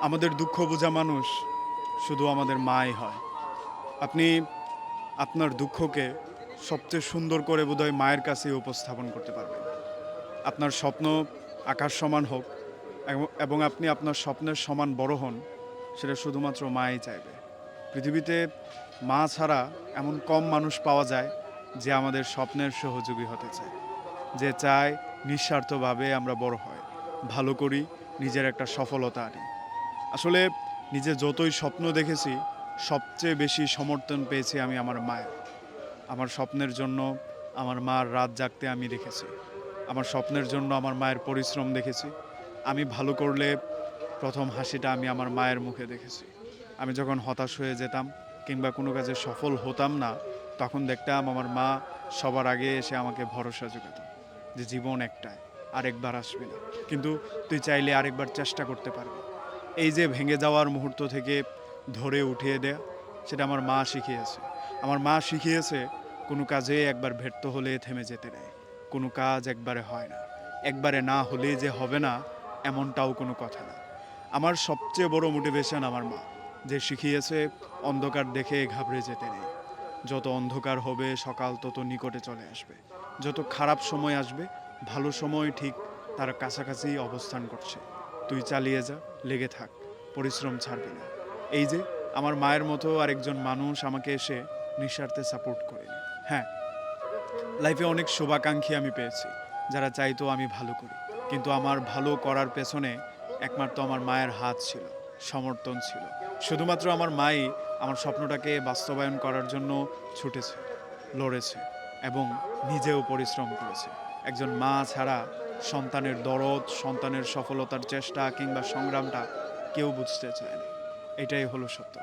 আমাদের দুঃখ বোঝা মানুষ শুধু আমাদের মাই হয়। আপনি আপনার দুঃখকে সবচেয়ে সুন্দর করে বোধহয় মায়ের কাছেই উপস্থাপন করতে পারবেন। আপনার স্বপ্ন আকাশ সমান হোক এবং আপনি আপনার স্বপ্নের সমান বড় হন, সেটা শুধুমাত্র মাই চাইবে। পৃথিবীতে মা ছাড়া এমন কম মানুষ পাওয়া যায় যে আমাদের স্বপ্নের সহযোগী হতে চায়। যে চায় নিঃস্বার্থভাবে আমরা বড় হই, ভালো করি, নিজের একটা সফলতা আনি। আসলে নিজে যতই স্বপ্ন দেখেছি, সবচেয়ে বেশি সমর্থন পেয়েছি আমি আমার মায়ের। আমার স্বপ্নের জন্য আমার মার রাত জাগতে আমি দেখেছি। আমার স্বপ্নের জন্য আমার মায়ের পরিশ্রম দেখেছি। আমি ভালো করলে ১ম হাসিটা আমি আমার মায়ের মুখে দেখেছি। আমি যখন হতাশ হয়ে যেতাম কিংবা কোনো কাজে সফল হতাম না, তখন দেখতাম আমার মা সবার আগে এসে আমাকে ভরসা জোগাত। যে জীবন একটাই, আরেকবার আসবে না। কিন্তু তুই চাইলে আরেকবার চেষ্টা করতে পারবি। এই যে ভেঙে যাওয়ার মুহূর্ত থেকে ধরে উঠিয়ে দেয়া, সেটা আমার মা শিখিয়েছে। আমার মা শিখিয়েছে কোনো কাজে একবার ব্যর্থ হলে থেমে যেতে নেই। কোনো কাজ একবারে হয় না। একবারে না হলে যে হবে না, এমনটাও কোনো কথা না। আমার সবচেয়ে বড় মোটিভেশন আমার মা, যে শিখিয়েছে অন্ধকার দেখে ঘাবড়ে যেতে নেই। যত অন্ধকার হবে সকাল তত নিকটে চলে আসবে। যত খারাপ সময় আসবে, ভালো সময় ঠিক তার কাছাকাছি অবস্থান করছে। তুই চালিয়ে যা, লেগে থাক, পরিশ্রম ছাড়বি না। এই যে আমার মায়ের মতো আরেকজন মানুষ আমাকে এসে নিঃস্বার্থে সাপোর্ট করেনি। হ্যাঁ, লাইফে অনেক শুভাকাঙ্ক্ষী আমি পেয়েছি, যারা চাইতো আমি ভালো করি। কিন্তু আমার ভালো করার পেছনে একমাত্র আমার মায়ের হাত ছিল, সমর্থন ছিল। শুধুমাত্র আমার মাই আমার স্বপ্নটাকে বাস্তবায়ন করার জন্য ছুটেছে, লড়েছে এবং নিজেও পরিশ্রম করেছে। একজন মা ছাড়া সন্তানের দরদ, সন্তানের সফলতার চেষ্টা কিংবা সংগ্রামটা কেউ বুঝতে চায় না। এটাই হলো সত্য।